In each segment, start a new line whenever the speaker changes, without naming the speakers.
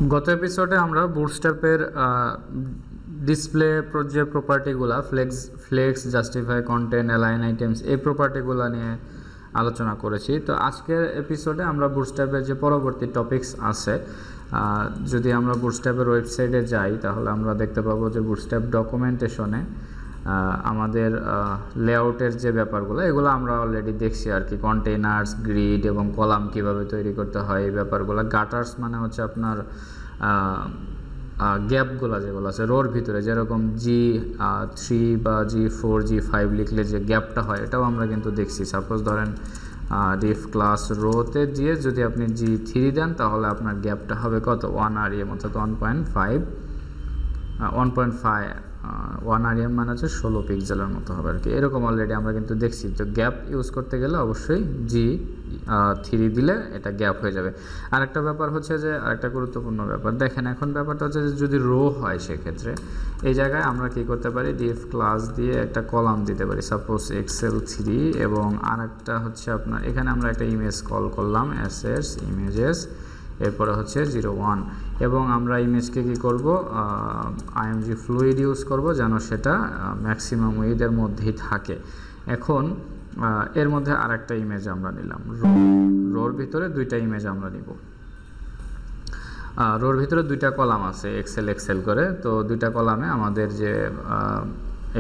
গত এপিসোডে আমরা বুটস্ট্র্যাপের ডিসপ্লে যে প্রপার্টিগুলো flex justify content align items এই প্রপার্টিগুলো নিয়ে আলোচনা করেছি। তো আজকের এপিসোডে আমরা বুটস্ট্র্যাপের যে পরবর্তী টপিকস আছে, যদি আমরা বুটস্ট্র্যাপের ওয়েবসাইটে যাই তাহলে আমরা দেখতে পাবো যে বুটস্ট্র্যাপ ডকুমেন্টেশনে আমাদের লেআউটের যে ব্যাপারগুলো এগুলো আমরা অলরেডি দেখছি আর কি। কন্টেইনার্স, গ্রিড এবং কলাম কিভাবে তৈরি করতে হয় এই ব্যাপারগুলো। গাটার্স মানে হচ্ছে আপনার গ্যাপগুলো যেগুলো আছে রোর ভিতরে, যেরকম G3 বা G4 G5 লিখলে যে গ্যাপটা হয় এটাও আমরা কিন্তু দেখছি। সাপোজ ধরেন ডিফ ক্লাস রোতে দিয়ে যদি আপনি G3 দেন তাহলে আপনার গ্যাপটা হবে কত 1 rem অর্থাৎ 1 rem মানে হচ্ছে 16 পিক্সেলের মতো হবে আর কি। এরকম অলরেডি আমরা কিন্তু দেখছি। তো গ্যাপ ইউজ করতে গেলে অবশ্যই G3 দিলে এটা গ্যাপ হয়ে যাবে। আরেকটা ব্যাপার হচ্ছে যে আরেকটা গুরুত্বপূর্ণ ব্যাপার দেখেন, এখন ব্যাপারটা হচ্ছে যে যদি রো হয় সেক্ষেত্রে এই জায়গায় আমরা কি করতে পারি, ডিফ ক্লাস দিয়ে একটা কলাম দিতে পারি, সাপোজ XL3, এবং আরেকটা হচ্ছে আপনার এখানে আমরা একটা ইমেজ কল করলাম assets images, এরপরে হচ্ছে 01, এবং আমরা ইমেজকে কি করব img ফ্লুইড ইউজ করব যেন সেটা ম্যাক্সিমাম উইডের মধ্যেই থাকে। এখন এর মধ্যে আরেকটা ইমেজ আমরা নিলাম, রোর ভিতরে দুইটা ইমেজ আমরা নিব। রোর ভিতরে দুইটা কলাম আছে এক্সেল করে, তো দুইটা কলামে আমাদের যে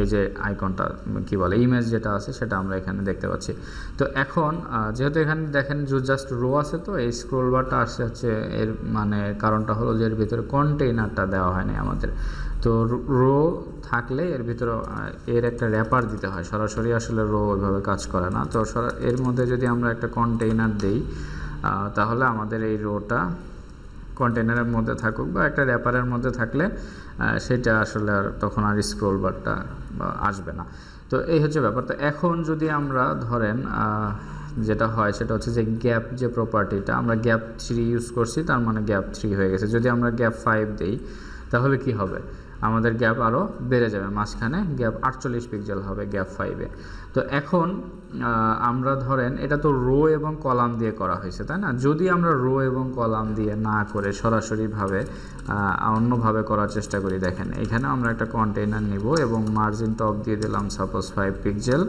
এই যে আইকনটা কি বলে ইমেজ যেটা আছে সেটা আমরা এখানে দেখতে পাচ্ছি। তো এখন যেহেতু এখানে দেখেন জাস্ট রো আছে, তো এই স্ক্রোল বারটা আসছে হচ্ছে এর মানে কারণটা হলো যে এর ভিতরে কন্টেইনারটা দেওয়া হয়নি আমাদের। তো রো থাকলে এর ভিতরে এর একটা র্যাপার দিতে হয়, সরাসরি আসলে রো ওইভাবে কাজ করে না। তো এর মধ্যে যদি আমরা একটা কন্টেইনার দিই তাহলে আমাদের এই রোটা কন্টেইনারের মধ্যে থাকুক বা একটা র্যাপারের মধ্যে থাকলে সেটা আসলে আর তখন আর স্ক্রোল বারটা আসবে না। তো এই হচ্ছে ব্যাপার। তো এখন যদি আমরা ধরেন যেটা হয় সেটা হচ্ছে যে গ্যাপ যে প্রপার্টিটা আমরা গ্যাপ 3 ইউজ করছি, তার মানে গ্যাপ 3 হয়ে গেছে। যদি আমরা গ্যাপ 5 দিই তাহলে কি হবে, আমাদের গ্যাপ আরও বেড়ে যাবে, মাঝখানে গ্যাপ 48 পিক্সেল হবে গ্যাপ 5-এ। তো এখন আমরা ধরেন এটা তো রো এবং কলাম দিয়ে করা হয়েছে, তাই না? যদি আমরা রো এবং কলাম দিয়ে না করে সরাসরিভাবে অন্যভাবে করার চেষ্টা করি, দেখেন এখানে আমরা একটা কন্টেইনার নিব এবং মার্জিন টপ দিয়ে দিলাম সাপোজ 5 পিক্সেল।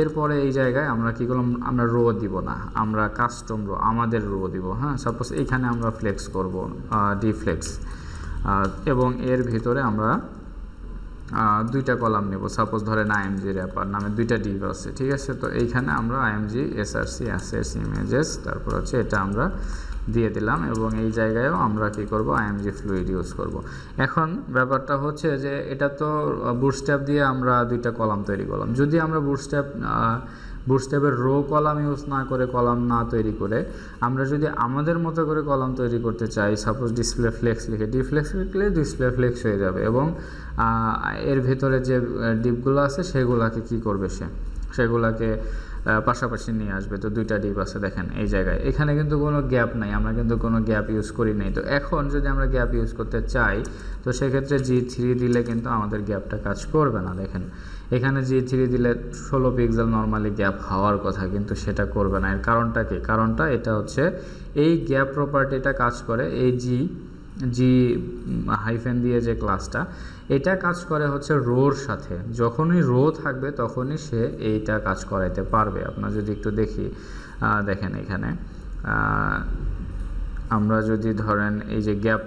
এরপরে এই জায়গায় আমরা কী করলাম, আমরা রো দিব না, আমরা কাস্টম রো আমাদের রো দিব। হ্যাঁ, সাপোজ এইখানে আমরা ফ্লেক্স করব ডিফ্লেক্স, এবং এর ভিতরে আমরা দুইটা কলাম নেব। সাপোজ ধরেন img র্যাপার নামে দুইটা ডিভ আছে, ঠিক আছে? তো এইখানে আমরা img src assets images তারপর হচ্ছে এটা আমরা দিয়ে দিলাম, এবং এই জায়গায়ও আমরা কি করব img ফ্লুইড ইউজ করব। এখন ব্যাপারটা হচ্ছে যে এটা তো বুটস্ট্র্যাপ দিয়ে আমরা দুইটা কলাম তৈরি করলাম। যদি আমরা বুটস্ট্র্যাপের রো কলাম ইউজ না করে, কলাম না তৈরি করে আমরা যদি আমাদের মতো করে কলাম তৈরি করতে চাই, সাপোজ ডিসপ্লে ফ্লেক্স লিখে ডিফ্লেক্স লিখলে ডিসপ্লে ফ্লেক্স হয়ে যাবে, এবং এর ভেতরে যে ডিপগুলো আছে সেগুলাকে কি করবে, সেগুলাকে পাশাপাশি নিয়ে আসবে। তো দুইটা ডিপ আছে দেখেন এই জায়গায়, এখানে কিন্তু কোনো গ্যাপ নাই, আমরা কিন্তু কোনো গ্যাপ ইউজ করি নাই। তো এখন যদি আমরা গ্যাপ ইউজ করতে চাই তো সেক্ষেত্রে G3 দিলে কিন্তু আমাদের গ্যাপটা কাজ করবে না। দেখেন এখানে G3 দিলে 16 পিক্সেল নর্মালি গ্যাপ হওয়ার কথা, কিন্তু সেটা করবে না। এর কারণটা কি? কারণটা এটা হচ্ছে এই গ্যাপ প্রপার্টিটা কাজ করে এই জি হাইফেন দিয়ে যে ক্লাসটা, এটা কাজ করে হচ্ছে রোর সাথে। যখনই রো থাকবে তখনই সে এইটা কাজ করাইতে পারবে। আপনার যদি একটু দেখি, দেখেন এখানে আমরা যদি ধরেন এই যে গ্যাপ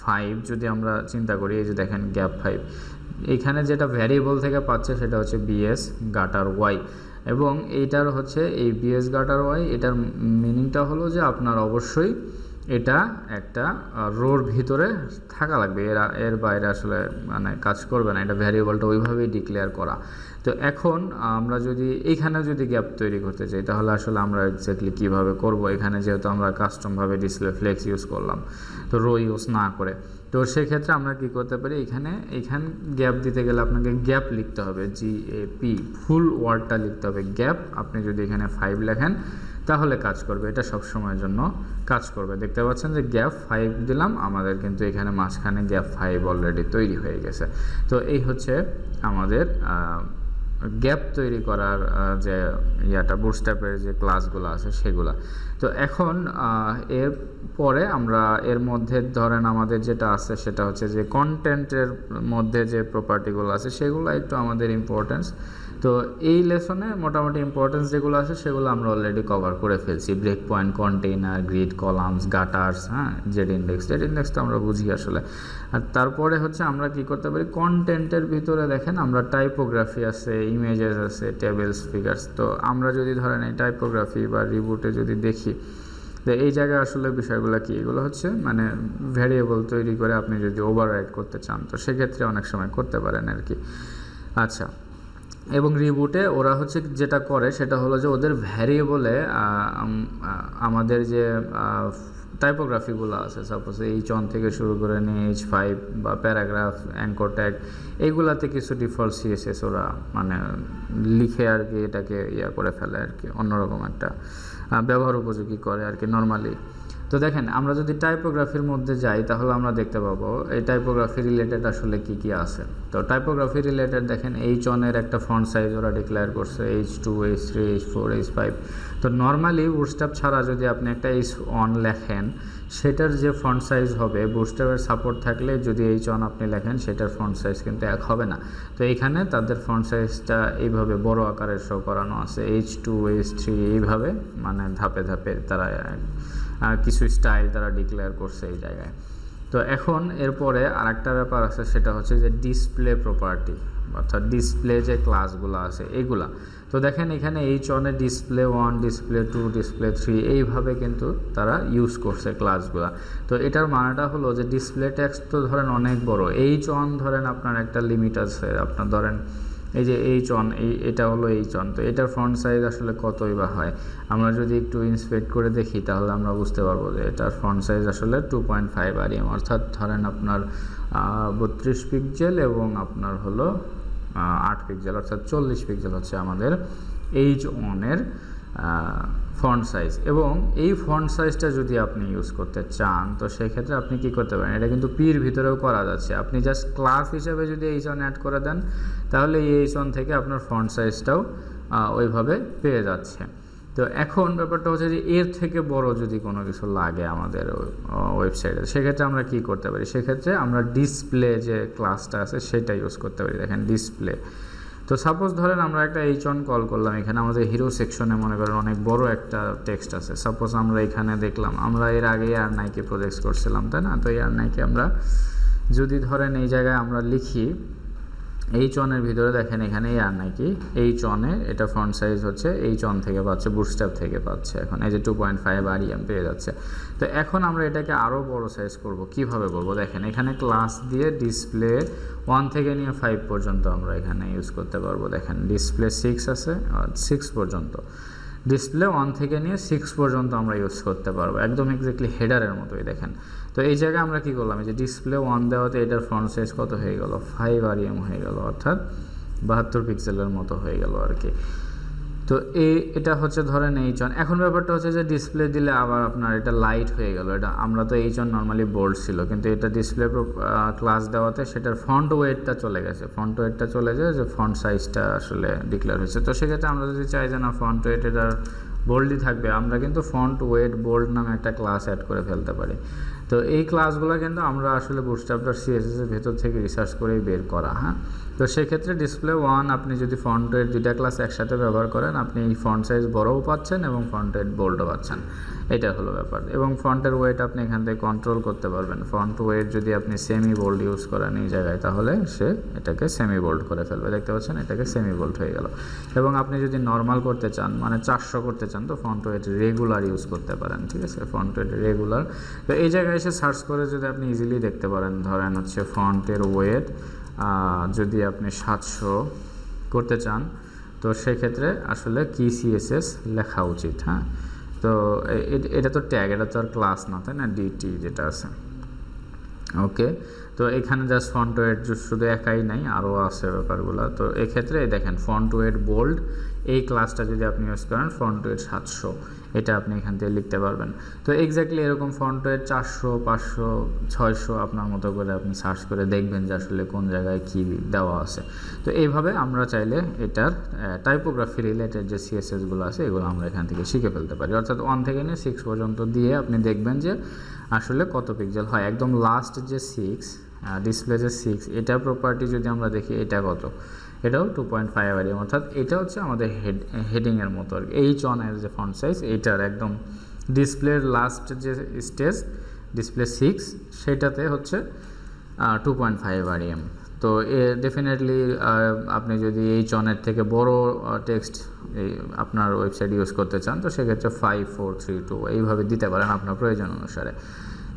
5 যদি আমরা চিন্তা করি, এই যে দেখেন গ্যাপ 5 এইখানে যেটা ভ্যারিয়েবল থেকে পাচ্ছে সেটা হচ্ছে bs গাটার y, এবং এইটার হচ্ছে এই bs গাটার y, এটার মিনিংটা হলো যে আপনার অবশ্যই এটা একটা রোর ভিতরে থাকা লাগবে, এর বাইরে আসলে মানে কাজ করবে না। এটা ভ্যারিয়েবলটা ওইভাবেই ডিক্লেয়ার করা। তো এখন আমরা যদি এইখানে যদি গ্যাপ তৈরি করতে চাই তাহলে আসলে আমরা এক্স্যাক্টলি কীভাবে করব, এখানে যেহেতু আমরা কাস্টমভাবে ডিসপ্লে ফ্লেক্স ইউজ করলাম তো রো ইউজ না করে, তো সেক্ষেত্রে আমরা কি করতে পারি, এইখানে গ্যাপ দিতে গেলে আপনাকে গ্যাপ লিখতে হবে, GAP ফুল ওয়ার্ডটা লিখতে হবে গ্যাপ। আপনি যদি এখানে 5 লেখেন তাহলে কাজ করবে, এটা সব সময়ের জন্য কাজ করবে। দেখতে পাচ্ছেন যে গ্যাপ 5 দিলাম, আমাদের কিন্তু এখানে মাঝখানে গ্যাপ 5 অলরেডি তৈরি হয়ে গেছে। তো এই হচ্ছে আমাদের গ্যাপ তৈরি করার যে ইয়াটা বুটস্ট্র্যাপের যে ক্লাসগুলো আছে সেগুলা। তো এখন এর পরে আমরা এর মধ্যে ধরেন আমাদের যেটা আছে সেটা হচ্ছে যে কন্টেন্টের মধ্যে যে প্রপার্টিগুলো আছে সেগুলো একটু আমাদের ইম্পর্টেন্স। তো এই লেসনে মোটামুটি ইম্পর্টেন্স যেগুলো আছে সেগুলো আমরা অলরেডি কভার করে ফেলছি। Break point, container, grid, columns, gutters, হ্যাঁ, জেড ইন্ডেক্স তো আমরা বুঝি আসলে। আর তারপরে হচ্ছে আমরা কি করতে পারি, কন্টেন্টের ভিতরে দেখেন আমরা টাইপোগ্রাফি আছে, ইমেজেস আছে, টেবিলস, ফিগার্স। তো আমরা যদি ধরেন এই টাইপোগ্রাফি বা রিবুটে যদি দেখি, তো এই জায়গায় আসলে বিষয়গুলো কি, এগুলো হচ্ছে মানে ভ্যারিয়েবল তৈরি করে আপনি যদি ওভাররাইড করতে চান তো সেক্ষেত্রে অনেক সময় করতে পারেন আর কি। আচ্ছা, এবং রিবুটে ওরা হচ্ছে যেটা করে সেটা হলো যে ওদের ভ্যারিয়েবলে আমাদের যে টাইপোগ্রাফিগুলো আছে, সাপোজ H1 থেকে শুরু করে নিয়ে H5 বা প্যারাগ্রাফ, অ্যাঙ্কর ট্যাগ, এইগুলাতে কিছু ডিফল্ট সিএসএস ওরা মানে লিখে আর কি এটাকে ইয়া করে ফেলে আর কি, অন্যরকম একটা ব্যবহার উপযোগী করে আর কি নর্মালি। তো দেখেন আমরা যদি টাইপোগ্রাফির মধ্যে যাই তাহলে আমরা দেখতে পাবো এই টাইপোগ্রাফি রিলেটেড আসলে কি কি আছে। তো টাইপোগ্রাফি রিলেটেড দেখেন H1 এর একটা ফন্ট সাইজ ওরা ডিক্লেয়ার করছে, H2, H3, H4, H5। তো নর্মালি বুটস্ট্র্যাপ ছাড়া যদি আপনি একটা H1 লেখেন সেটার যে ফন্ট সাইজ হবে, বুটস্ট্র্যাপের সাপোর্ট থাকলে যদি H1 আপনি লেখেন সেটার ফন্ট সাইজ কিন্তু এক হবে না। তো এইখানে তাদের ফন্ট সাইজটা এইভাবে বড় আকারের শো করানো আছে, H2, H3 এইভাবে মানে ধাপে ধাপে তারা কিছু স্টাইল তারা ডিক্লেয়ার করছে এই জায়গায়। তো এখন এরপরে আরেকটা ব্যাপার আছে সেটা হচ্ছে যে ডিসপ্লে প্রপার্টি, অর্থাৎ ডিসপ্লে যে ক্লাসগুলো আছে এগুলা। তো দেখেন এখানে H1 এ ডিসপ্লে 1, ডিসপ্লে 2, ডিসপ্লে 3 এইভাবে কিন্তু তারা ইউজ করছে ক্লাসগুলা। তো এটার মানেটা হলো যে ডিসপ্লে টেক্সট তো ধরেন অনেক বড়, H1 ধরেন আপনার একটা লিমিট আছে, আপনার ধরেন এই যে H1, এটা হলো H1, তো এটার ফন্ট সাইজ আসলে কতই বা হয়। আমরা যদি একটু ইন্সপেক্ট করে দেখি তাহলে আমরা বুঝতে পারবো যে এটার ফন্ট সাইজ আসলে 2.5 REM, অর্থাৎ ধরেন আপনার 32 পিক্সেল এবং আপনার হলো 8 পিক্সেল, অর্থাৎ 40 পিক্সেল হচ্ছে আমাদের H1 এর ফন্ট সাইজ। এবং এই ফন্ট সাইজটা যদি আপনি ইউজ করতে চান তো সেক্ষেত্রে আপনি কি করতে পারেন, এটা কিন্তু পির ভিতরেও করা যাচ্ছে। আপনি জাস্ট ক্লাস হিসেবে যদি H1 অ্যাড করে দেন তাহলে এই H1 থেকে আপনার ফন্ট সাইজটাও ওইভাবে পেয়ে যাচ্ছে। তো এখন ব্যাপারটা হচ্ছে যে এর থেকে বড় যদি কোনো কিছু লাগে আমাদের ওয়েবসাইটে সেক্ষেত্রে আমরা কি করতে পারি, সেক্ষেত্রে আমরা ডিসপ্লে যে ক্লাসটা আছে সেটা ইউজ করতে পারি। দেখেন ডিসপ্লে, তো সাপোজ ধরেন আমরা একটা H1 কল করলাম, এখানে আমাদের হিরো সেকশনে মনে করেন অনেক বড় একটা টেক্সট আছে। সাপোজ আমরা এখানে দেখলাম আমরা এর আগে এয়ারনাইকে প্রজেক্ট করছিলাম, তাই না? তো এয়ারনাইকে আমরা যদি ধরেন এই জায়গায় আমরা লিখি H1 এর ভিতরে দেখেন এখানে এয়ারনাইকি H1 এ এটা ফন্ট সাইজ হচ্ছে H1 থেকে পাচ্ছে, বুটস্ট্র্যাপ থেকে পাচ্ছে, এখন এই যে 2.5 REM পেয়ে যাচ্ছে। তো এখন আমরা এটাকে আরও বড় সাইজ করব, কিভাবে করব দেখেন এখানে ক্লাস দিয়ে ডিসপ্লে 1 থেকে নিয়ে 5 পর্যন্ত আমরা এখানে ইউজ করতে পারবো। দেখেন ডিসপ্লে 6 আছে, 6 পর্যন্ত, ডিসপ্লে 1 থেকে নিয়ে 6 পর্যন্ত আমরা ইউজ করতে পারবো, একদম এক্স্যাক্টলি হেডারের মতোই দেখেন। তো এই জায়গায় আমরা কি করলাম, এই যে ডিসপ্লে 1 দেওয়াতে এটার ফন্ট সাইজ কত হয়ে গেল, 5 REM হয়ে গেল, অর্থাৎ 72 পিক্সেলের মতো হয়ে গেল আর কি। তো এটা হচ্ছে ধরেন H1। এখন ব্যাপারটা হচ্ছে যে ডিসপ্লে দিলে আবার আপনার এটা লাইট হয়ে গেল, এটা আমরা তো H1 নর্মালি বোল্ড ছিল, কিন্তু এটা ডিসপ্লে ক্লাস দেওয়াতে সেটার ফন্ট ওয়েটটা চলে গেছে, ফন্ট ওয়েটটা চলে যায় যে ফন্ট সাইজটা আসলে ডিক্লেয়ার হয়েছে। তো সেক্ষেত্রে আমরা যদি চাই যে না ফন্ট ওয়েট এটার বোল্ডই থাকবে, আমরা কিন্তু ফন্ট ওয়েট বোল্ড নামে একটা ক্লাস অ্যাড করে ফেলতে পারি। তো এই ক্লাসগুলো কিন্তু আমরা আসলে bootstrap.css এর ভেতর থেকে রিসার্চ করেই বের করা। হ্যাঁ, তো সেক্ষেত্রে ডিসপ্লে 1 আপনি যদি ফন্ট ওয়েট দুইটা ক্লাস একসাথে ব্যবহার করেন আপনি ফন্ট সাইজ বড়ও পাচ্ছেন এবং ফন্ট ওয়েট বোল্ডও পাচ্ছেন, এটা হলো ব্যাপার। এবং ফন্টের ওয়েট আপনি এখান থেকে কন্ট্রোল করতে পারবেন। ফন্ট ওয়েট যদি আপনি সেমি বোল্ড ইউজ করেন এই জায়গায় তাহলে সে এটাকে সেমি বোল্ড করে ফেলবে, দেখতে পাচ্ছেন এটাকে সেমি বোল্ড হয়ে গেল। এবং আপনি যদি নর্মাল করতে চান মানে 400 করতে চান তো ফন্ট ওয়েট রেগুলার ইউজ করতে পারেন, ঠিক আছে, ফন্ট ওয়েট রেগুলার। তো এই জায়গায় এসে সার্চ করে যদি আপনি ইজিলি দেখতে পারেন, ধরেন হচ্ছে ফন্টের ওয়েট যদি আপনি 700 করতে চান তো সেক্ষেত্রে আসলে কি সিএসএস লেখা উচিত। হ্যাঁ, তো এটা তো ট্যাগ, এটা তো আর ক্লাস না, তাই না, ডিটি যেটা আছে। ওকে, তো এখানে জাস্ট ফন্ট ওয়েট শুধু একাই নাই, আরও আছে ব্যাপারগুলো। তো এক্ষেত্রে দেখেন ফন্ট ওয়েট বোল্ড এই ক্লাসটা যদি আপনি ইউজ করেন ফন্ট ওয়েট 700 এটা আপনি এখান থেকে লিখতে পারবেন। তো এক্স্যাক্টলি এরকম ফন্ট ওয়েট 400, 500, 600 আপনার মতো করে আপনি সার্চ করে দেখবেন যে আসলে কোন জায়গায় কী দেওয়া আছে। তো এইভাবে আমরা চাইলে এটার টাইপোগ্রাফি রিলেটেড যে সিএসএসগুলো আছে এগুলো আমরা এখান থেকে শিখে ফেলতে পারি। অর্থাৎ 1 থেকে নিয়ে 6 পর্যন্ত দিয়ে আপনি দেখবেন যে আসলে কত পিক্সেল হয়। একদম লাস্ট যে 6 ডিসপ্লে যে 6 এটার প্রপার্টি যদি আমরা দেখি এটা কত, এটাও 2.5 আরপিএম, অর্থাৎ এটা হচ্ছে আমাদের হেডিংয়ের মতো আর কি। H1 এর যে ফন্ট সাইজ এইটার একদম ডিসপ্লের লাস্ট যে স্টেজ ডিসপ্লে 6 সেটাতে হচ্ছে 2.5 আরপিএম। তো ডেফিনেটলি আপনি যদি H1 এর থেকে বড় টেক্সট আপনার ওয়েবসাইট ইউজ করতে চান তো সেক্ষেত্রে 5, 4, 3, 2 এইভাবে দিতে পারেন আপনার প্রয়োজন অনুসারে।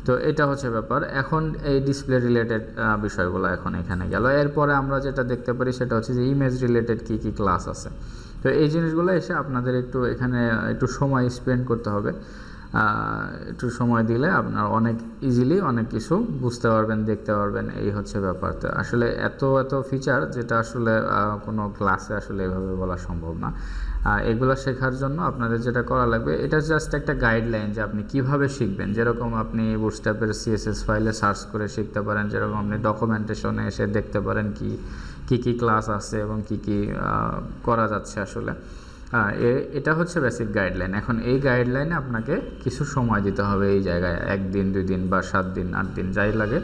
তো এটা হচ্ছে ব্যাপার। এখন এই ডিসপ্লে রিলেটেড বিষয়গুলো এখন এখানে গেল। এরপরে আমরা যেটা দেখতে পারি সেটা হচ্ছে যে ইমেজ রিলেটেড কী কী ক্লাস আছে। তো এই জিনিসগুলো এসে আপনাদের একটু এখানে একটু সময় স্পেন্ড করতে হবে। একটু সময় দিলে আপনার অনেক ইজিলি অনেক কিছু বুঝতে পারবেন, দেখতে পারবেন, এই হচ্ছে ব্যাপার। তো আসলে এত ফিচার যেটা আসলে কোনো ক্লাসে আসলে এভাবে বলা সম্ভব না। এগুলো শেখার জন্য আপনাদের যেটা করা লাগবে এটা জাস্ট একটা গাইডলাইন যে আপনি কিভাবে শিখবেন। যেরকম আপনি বুটস্ট্র্যাপের সিএসএস ফাইলে সার্চ করে শিখতে পারেন, যেরকম আপনি ডকুমেন্টেশনে এসে দেখতে পারেন কি ক্লাস আছে এবং কি করা যাচ্ছে আসলে। এটা হচ্ছে বেসিক গাইডলাইন। এখন এই গাইডলাইনে আপনাকে কিছু সময় দিতে হবে এই জায়গায়, 1 দিন 2 দিন বা 7 দিন 8 দিন যাই লাগে।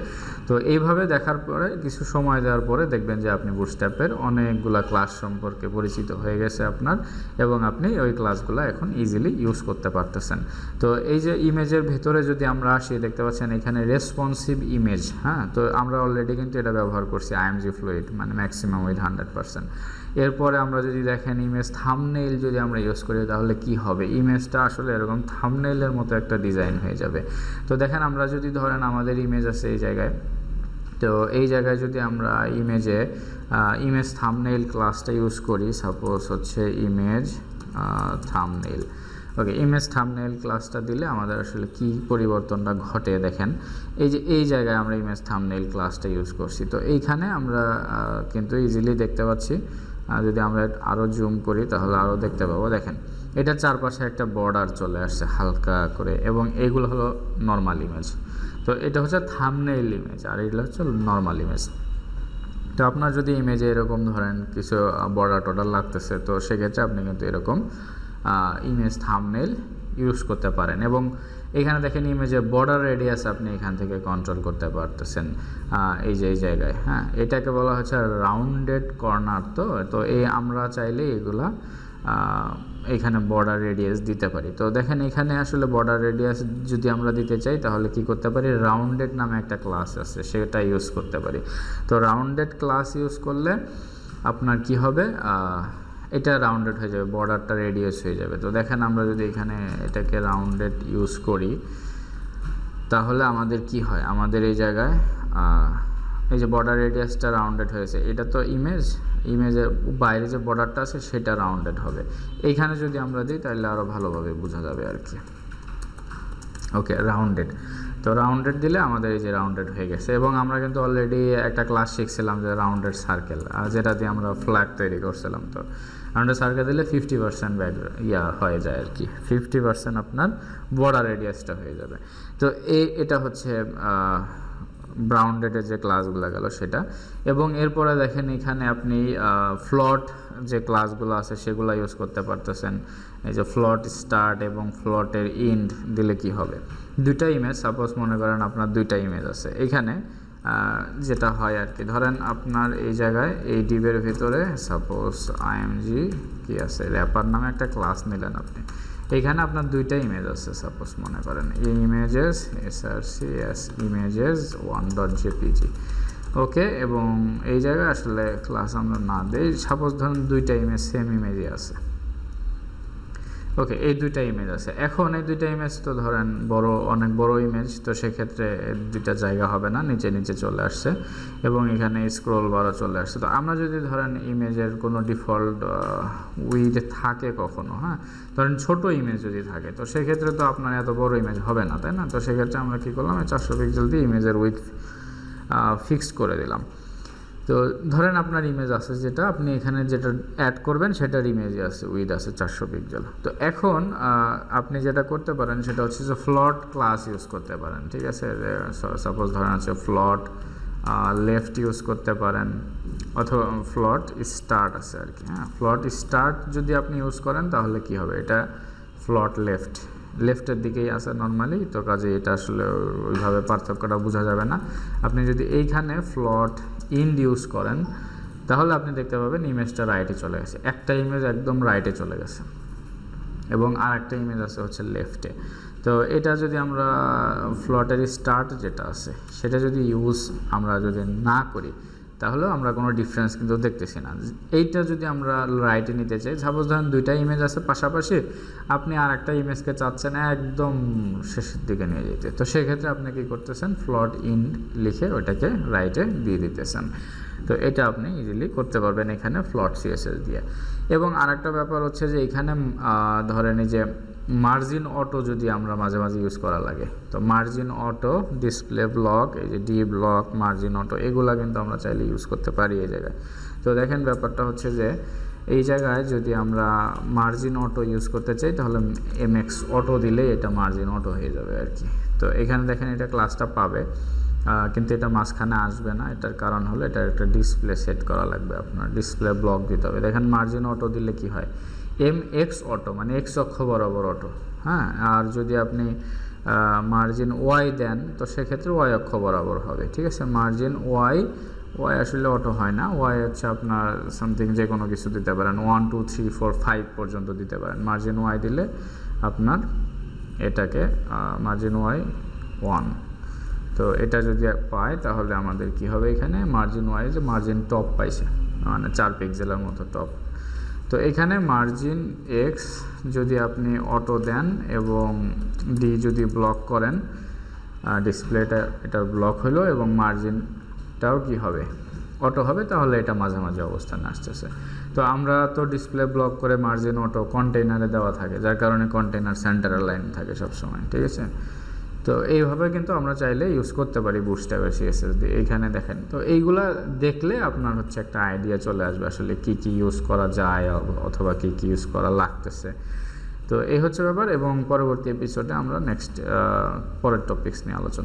তো এইভাবে দেখার পরে কিছু সময় দেওয়ার পরে দেখবেন যে আপনি বুটস্ট্র্যাপের অনেকগুলা ক্লাস সম্পর্কে পরিচিত হয়ে গেছে আপনার, এবং আপনি ওই ক্লাসগুলো এখন ইজিলি ইউজ করতে পারতেছেন। তো এই যে ইমেজের ভেতরে যদি আমরা আসি দেখতে পাচ্ছেন এখানে রেসপন্সিভ ইমেজ, হ্যাঁ, তো আমরা অলরেডি কিন্তু এটা ব্যবহার করছি IMG ফ্লুইড, মানে ম্যাক্সিমাম উইথ 100%। এরপরে আমরা যদি দেখেন ইমেজ থাম্বনেইল যদি আমরা ইউজ করি তাহলে কি হবে, ইমেজটা আসলে এরকম থাম্বনেইলের মতো একটা ডিজাইন হয়ে যাবে। তো দেখেন আমরা যদি ধরেন আমাদের ইমেজ আছে এই জায়গায়, তো এই জায়গায় যদি আমরা ইমেজ থাম্বনেইল ক্লাসটা ইউজ করি, সাপোজ হচ্ছে ইমেজ থাম্বনেইল। ওকে, ইমেজ থাম্বনেইল ক্লাসটা দিলে আমাদের আসলে কি পরিবর্তনটা ঘটে দেখেন। এই জায়গায় আমরা ইমেজ থাম্বনেইল ক্লাসটা ইউজ করছি। তো এইখানে আমরা কিন্তু ইজিলি দেখতে পাচ্ছি, যদি আমরা আরও জুম করি তাহলে আরও দেখতে পাবো। দেখেন এটা চারপাশে একটা বর্ডার চলে আসছে হালকা করে, এবং এইগুলো হলো নর্মাল ইমেজ। তো এটা হচ্ছে থাম্বনেইল ইমেজ আর এগুলো হচ্ছে নর্মাল ইমেজ। তো আপনার যদি ইমেজে এরকম ধরেন কিছু বর্ডার লাগতেছে তো সেক্ষেত্রে আপনি কিন্তু এরকম ইমেজ থাম্বনেইল ইউজ করতে পারেন। এবং এখানে দেখেন ইমেজের বর্ডার রেডিয়াস আপনি এখান থেকে কন্ট্রোল করতে পারতেছেন এই জায়গায়, হ্যাঁ, এটাকে বলা হচ্ছে রাউন্ডেড কর্নার। তো আমরা চাইলে এগুলা এখানে বর্ডার রেডিয়াস দিতে পারি। তো দেখেন এখানে আসলে বর্ডার রেডিয়াস যদি আমরা দিতে চাই তাহলে কি করতে পারি, রাউন্ডেড নামে একটা ক্লাস আছে সেটা ইউজ করতে পারি। তো রাউন্ডেড ক্লাস ইউজ করলে আপনার কি হবে, এটা রাউন্ডেড হয়ে যাবে, বর্ডারটা রেডিয়াস হয়ে যাবে। তো দেখেন আমরা যদি এখানে এটাকে রাউন্ডেড ইউজ করি তাহলে আমাদের কি হয়, আমাদের এই জায়গায় এই যে বর্ডার রেডিয়াসটা রাউন্ডেড হয়েছে, এটা তো ইমেজের বাইরে যে বর্ডারটা আছে সেটা রাউন্ডেড হবে। এইখানে যদি আমরা দিই তাহলে আরও ভালোভাবে বোঝা যাবে আর কি। ওকে, রাউন্ডেড। তো রাউন্ডেড দিলে আমাদের এই যে রাউন্ডেড হয়ে গেছে। এবং আমরা কিন্তু অলরেডি একটা ক্লাস শিখছিলাম যে রাউন্ডেড সার্কেল, যেটা দিয়ে আমরা ফ্ল্যাগ তৈরি করছিলাম। তো রাউন্ডেড সার্কেল দিলে 50% হয়ে যায় আর কি, 50% আপনার বর্ডার রেডিয়াসটা হয়ে যাবে। তো এটা হচ্ছে রাউন্ডেডের যে ক্লাসগুলো গেল সেটা। এবং এরপরে দেখেন এখানে আপনি ফ্লট যে ক্লাসগুলো আছে সেগুলো ইউজ করতে পারতেছেন। এই যে ফ্লট স্টার্ট এবং ফ্লটের ইন্ড দিলে কি হবে, দুইটা ইমেজ, সাপোজ মনে করেন আপনার দুইটা ইমেজ আছে এখানে, যেটা হয় আর কি, ধরেন আপনার এই জায়গায় এই ডিবের ভিতরে সাপোজ IMG কি আছে র্যাপার নামে একটা ক্লাস নিলেন আপনি, এখানে আপনার দুইটা ইমেজ আছে, সাপোজ মনে করেন এই ইমেজেস srcs images 1.jpg। ওকে, এবং এই জায়গায় আসলে ক্লাস আমরা না দেই, সাপোজ ধরুন দুইটা ইমেজ সেম ইমেজই আছে। ওকে, এই দুইটা ইমেজ আছে। এখন এই দুইটা ইমেজ তো ধরেন অনেক বড় ইমেজ, তো সেক্ষেত্রে দুইটা জায়গা হবে না, নিচে চলে আসছে এবং এখানে স্ক্রল বারও চলে আসছে। তো আমরা যদি ধরেন ইমেজের কোনো ডিফল্ট উইথ থাকে কখনো, হ্যাঁ, ধরেন ছোট ইমেজ যদি থাকে তো সেক্ষেত্রে তো আপনার এত বড় ইমেজ হবে না, তাই না? তো সেক্ষেত্রে আমরা কী করলাম, 400 পিক্সেল দিয়ে ইমেজের উইথ ফিক্সড করে দিলাম। তো ধরেন আপনার ইমেজ আছে, যেটা আপনি এখানে যেটা অ্যাড করবেন সেটার ইমেজই আছে, উইথ আছে 400 পিক্সেল। তো এখন আপনি যেটা করতে পারেন সেটা হচ্ছে যে ফ্লট ক্লাস ইউজ করতে পারেন, ঠিক আছে। সাপোজ ধরেন আছে ফ্লট লেফট ইউজ করতে পারেন, অথবা ফ্লট স্টার্ট আছে আর কি। হ্যাঁ, ফ্লট স্টার্ট যদি আপনি ইউজ করেন তাহলে কি হবে, এটা ফ্লট লেফটের দিকেই আছে নর্মালি, তো কাজে এটা আসলে ওইভাবে পার্থক্যটা বোঝা যাবে না। আপনি যদি এইখানে ফ্লট ইন্ড ইউজ করেন তাহলে আপনি দেখতে পাবেন ইমেজটা রাইটে চলে গেছে, একটা ইমেজ একদম রাইটে চলে গেছে এবং আর একটা ইমেজ আছে হচ্ছে লেফটে। তো এটা যদি আমরা ফ্লটের স্টার্ট যেটা আছে সেটা যদি আমরা যদি না করি তাহলেও আমরা কোনো ডিফারেন্স কিন্তু দেখতেছি না। এইটা যদি আমরা রাইটে নিতে চাই, সাপোজ ধরেন দুইটা ইমেজ আছে পাশাপাশি, আপনি আর একটা ইমেজকে চাচ্ছেন একদম শেষের দিকে নিয়ে যেতে, তো সেক্ষেত্রে আপনি কী করতেছেন, ফ্লট ইন লিখে ওইটাকে রাইটে দিয়ে দিতেছেন। তো এটা আপনি ইজিলি করতে পারবেন এখানে ফ্লট সিএসএস দিয়ে। এবং আরেকটা ব্যাপার হচ্ছে যে এখানে ধরেন এই যে মার্জিন অটো যদি আমরা মাঝে মাঝে ইউজ করা লাগে, তো মার্জিন অটো, ডিসপ্লে ব্লক, এই যে ডি ব্লক, মার্জিন অটো, এগুলা কিন্তু আমরা চাইলে ইউজ করতে পারি এই জায়গায়। তো দেখেন ব্যাপারটা হচ্ছে যে এই জায়গায় যদি আমরা মার্জিন অটো ইউজ করতে চাই তাহলে এমএক্স অটো দিলে এটা মার্জিন অটো হয়ে যাবে আর কি। তো এখানে দেখেন এটা ক্লাসটা পাবে, কিন্তু এটা মাঝখানে আসবে না। এটার কারণ হলো এটা একটা ডিসপ্লে সেট করা লাগবে, আপনার ডিসপ্লে ব্লক দিতে হবে। দেখেন মার্জিন অটো দিলে কি হয়, এমএক্স অটো মানে এক্স অক্ষ বরাবর অটো। হ্যাঁ, আর যদি আপনি মার্জিন ওয়াই দেন তো সেক্ষেত্রে ওয়াই অক্ষ বরাবর হবে, ঠিক আছে। মার্জিন ওয়াই আসলে অটো হয় না, ওয়াই হচ্ছে আপনার সামথিং যে কোনো কিছু দিতে পারেন, 1 2 3 4 5 পর্যন্ত দিতে পারেন। মার্জিন ওয়াই দিলে আপনার এটাকে মার্জিন ওয়াই 1, তো এটা যদি পায় তাহলে আমাদের কি হবে, এখানে মার্জিন ওয়াই যে মার্জিন টপ পাইছে, মানে 4 পিক্সেলের মতো টপ। তো এখানে মার্জিন এক্স যদি আপনি অটো দেন এবং ডি যদি ব্লক করেন, ডিসপ্লেটা এটার ব্লক হলো এবং মার্জিনটাও কি হবে, অটো হবে, তাহলে এটা মাঝামাঝি অবস্থানে আসতেছে। তো আমরা তো ডিসপ্লে ব্লক করে মার্জিন অটো কন্টেইনারে দেওয়া থাকে, যার কারণে কন্টেইনার সেন্টারের লাইন থাকে সবসময়, ঠিক আছে। তো এইভাবে কিন্তু আমরা চাইলে ইউজ করতে পারি বুটস্ট্র্যাপের সিএসএস দিয়ে। এইখানে দেখেন, তো এইগুলা দেখলে আপনার হচ্ছে একটা আইডিয়া চলে আসবে আসলে কি কি ইউজ করা যায় অথবা কি কি ইউজ করা লাগতেছে। তো এই হচ্ছে ব্যাপার, এবং পরবর্তী এপিসোডে আমরা নেক্সট পরের টপিকস নিয়ে আলোচনা